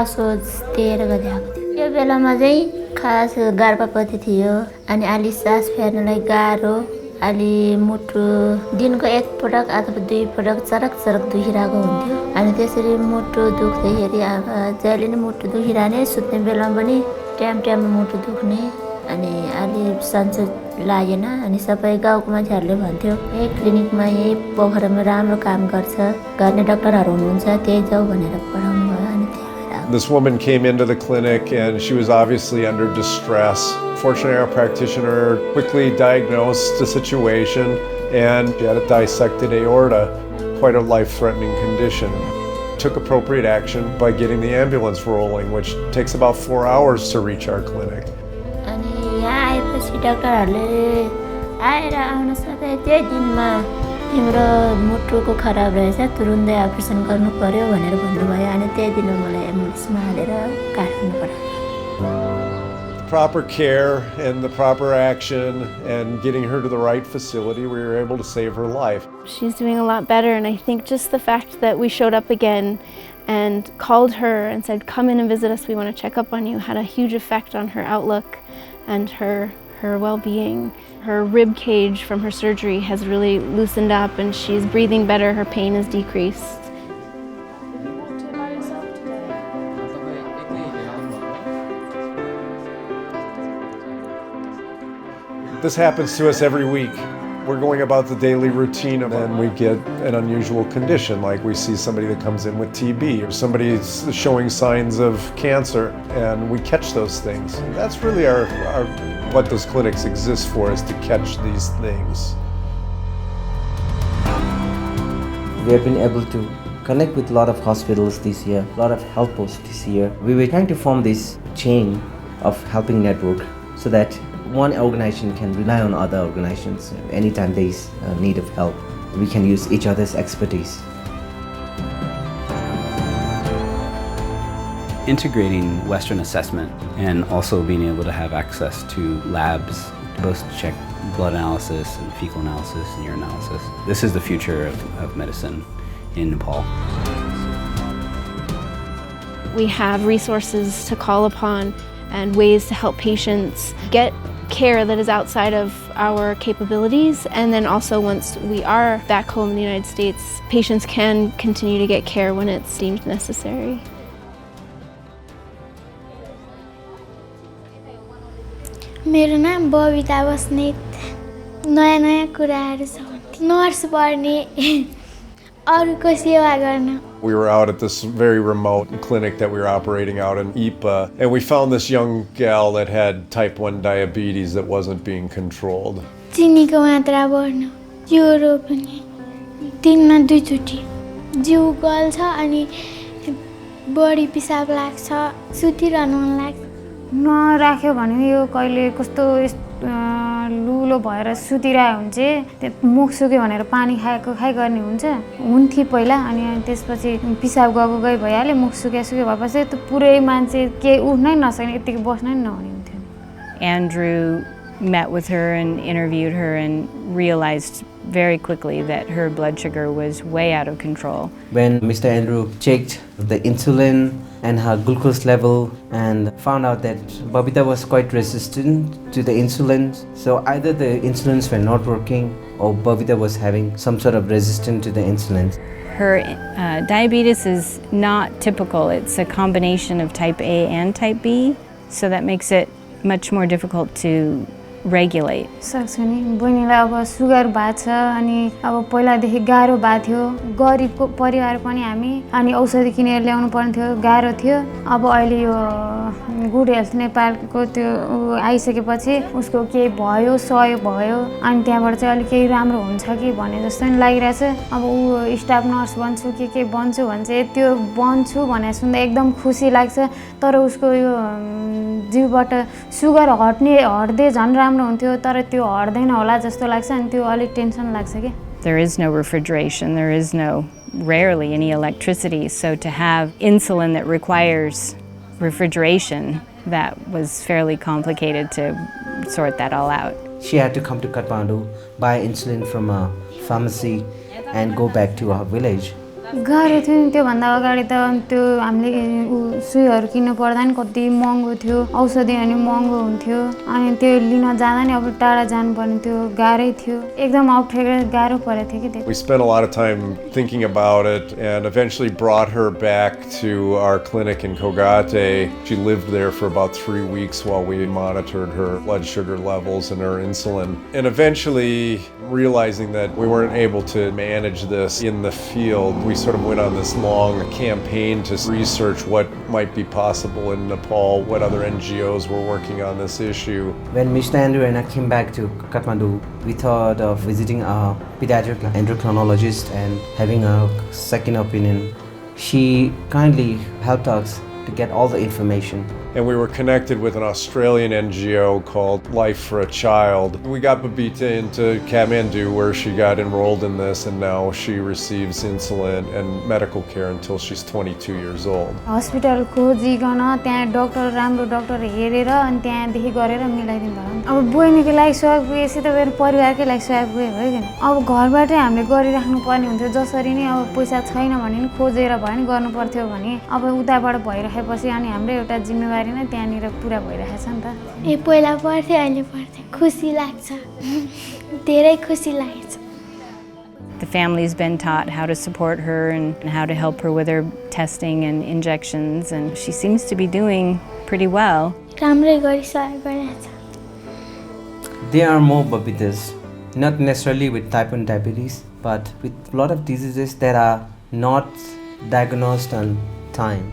असोज 13 गते आएको थियो। त्यो बेलामा चाहिँ खास गर्भवती थियो अनि अलि सास फेर्नलाई गाह्रो, अलि मुटु दिनको एकपटक अथवा 2 पटक चरक दुखिरहेको हुन्थ्यो। अनि त्यसरी मुटु दुख्दाखेरि अब जहिले नै मुटु दुखिरहने, सुत्ने बेलामा पनि टाइममा मुटु दुख्ने अनि अलि सन्चो लागेन। अनि सबै गाउँको मान्छेहरूले भन्थ्यो यही क्लिनिकमा यही पोखरामा राम्रो काम गर्छ, गर्ने डाक्टरहरू हुनुहुन्छ, त्यही जाऊ भनेर पठाउनु भयो। अनि This woman came into the clinic and she was obviously under distress. Fortunately, our practitioner quickly diagnosed the situation and she had a dissected aorta, quite a life-threatening condition. Took appropriate action by getting the ambulance rolling, which takes about 4 hours to reach our clinic. अनि यहाँ आएपछि डाक्टरहरूले आएर आउन सबै त्यही दिनमा तिम्रो मुटुको खराब रहेछ, तुरुन्तै अपरेसन गर्नु पर्यो भनेर भन्नुभयो। अनि त्यही दिन मलाई एम्बुलेन्समा हालेर काठमाडौँ पठायो। Proper care and the proper action and getting her to the right facility, we were able to save her life. She's doing a lot better, and I think just the fact that we showed up again and called her and said, come in and visit us, we want to check up on you, had a huge effect on her outlook and her well-being. Her rib cage from her surgery has really loosened up and she's breathing better, her pain has decreased. This happens to us every week. We're going about the daily routine and then we get an unusual condition, like we see somebody that comes in with TB or somebody's showing signs of cancer, and we catch those things. That's really what those clinics exist for, is to catch these things. We have been able to connect with a lot of hospitals this year, a lot of health posts this year. We were trying to form this chain of helping network so that one organization can rely on other organizations. Anytime there is need of help, we can use each other's expertise. Integrating Western assessment and also being able to have access to labs, both to check blood analysis and fecal analysis and urine analysis. This is the future of medicine in Nepal. We have resources to call upon and ways to help patients get care that is outside of our capabilities, and then also once we are back home in the United States, patients can continue to get care when it's deemed necessary. मेरो नाम बबिता बस्नेत। नयाँ कुराहरू छ, nurse पढ्ने, अरूको सेवा गर्न। We were out at this very remote clinic that we were operating out in Ipa, and we found this young gal that had type 1 diabetes that wasn't being controlled. चिनीको मात्रा बढ्नु, ज्वरो पनि, दिनमा 2 चोटि, जिउ गल्छ अनि बढी पिसाब लाग्छ, सुतिरहनु मन लाग्छ। नराख्यो भने यो कहिले कस्तो लुलो भएर सुतिरहेको हुन्छ, त्यो मुख सुक्यो भनेर पानी खाइ गर्ने हुन्थ्यो पहिला। अनि त्यसपछि पिसाब गई भइहाल्यो, मुख सुक्यो भएपछि त पुरै मान्छे के उठ्नै नसक्ने, यतिकै बस्नै नहुने हुन्थ्यो। Andrew met with her and interviewed her and realized very quickly that her blood sugar was way out of control. When Mr. Andrew checked the insulin and her glucose level and found out that Babita was quite resistant to the insulin, so either the insulins were not working or Babita was having some sort of resistance to the insulin. Her diabetes is not typical. It's a combination of type A and type B, so that makes it much more difficult to regulate. सक्छ नि बहिनीलाई अब sugar भएको छ अनि अब पहिलादेखि गाह्रो भएको थियो, गरिबको परिवार पनि हामी, अनि औषधि किनेर ल्याउनु पर्ने थियो, गाह्रो थियो। अब अहिले यो गुड हेल्थ नेपालको त्यो आइसकेपछि उसको के भयो, सहयोग भयो, अनि त्यहाँबाट चाहिँ अलि केही राम्रो हुन्छ कि भन्ने जस्तो नि लागिरहेछ। अब ऊ स्टाफ नर्स बन्छु के बन्छु भन्छ, त्यो बन्छु भने सुन्दा एकदम खुसी लाग्छ। तर उसको यो जिउबाट सुगर हट्दै झन् राम्रो हुन्थ्यो, तर त्यो हट्दैन होला जस्तो लाग्छ अनि त्यो अलि टेन्सन लाग्छ के। There is no refrigeration, there is rarely any electricity, so to have insulin that requires refrigeration, that was fairly complicated to sort that all out. She had to come to Kathmandu, buy insulin from a pharmacy and go back to her village. गाह्रो थियो नि त्योभन्दा अगाडि त त्यो हामीले सुईहरू किन्नु पर्दा नि कति महँगो थियो औषधि अनि महँगो हुन्थ्यो अनि त्यो लिन जाँदा नि अब टाढा जानुपर्ने थियो गाह्रै थियो एकदम अप्ठ्यारो गाह्रो परेको थियो कि We spent a lot of time thinking about it and eventually brought her back to our clinic in Kogate. She lived there for about 3 weeks while we monitored her blood sugar levels and her insulin. And eventually, realizing that we weren't able to manage this in the field, we sort of went on this long campaign to research what might be possible in Nepal, what other NGOs were working on this issue. When Mr. Andrew and I came back to Kathmandu, we thought of visiting a pediatric endocrinologist and having a second opinion. She kindly helped us to get all the information. And we were connected with an Australian NGO called Life for a Child. We got Babita into Kathmandu where she got enrolled in this, and now she receives insulin and medical care until she's 22 years old. Hospital खोजिकन त्यहाँ doctor राम्रो doctor हेरेर अनि त्यहाँदेखि गरेर मिलाइदिनु भयो अब बहिनीको लागि सहयोग पुगेपछि त मेरो परिवारकै लागि सहयोग पुगे भयो किन अब घरबाटै हामीले गरिराख्नु पर्ने हुन्थ्यो जसरी नै अब पैसा छैन भने नि खोजेर भयो नि गर्नु पर्थ्यो भने अब उताबाट भइराखेपछि अनि हाम्रो एउटा जिम्मेवारी नै त्यहाँनिर पुरा भइरहेछ नि त ए पहिला पढ्थे अहिले पढ्थे खुसी लाग्छ धेरै खुसी लाग्छ The family's been taught how to support her and how to help her with her testing and injections, and she seems to be doing pretty well. राम्रै गरी सहयोग गरिरहेछ There are more babitas, not necessarily with type 1 diabetes, but with a lot of diseases that are not diagnosed on time.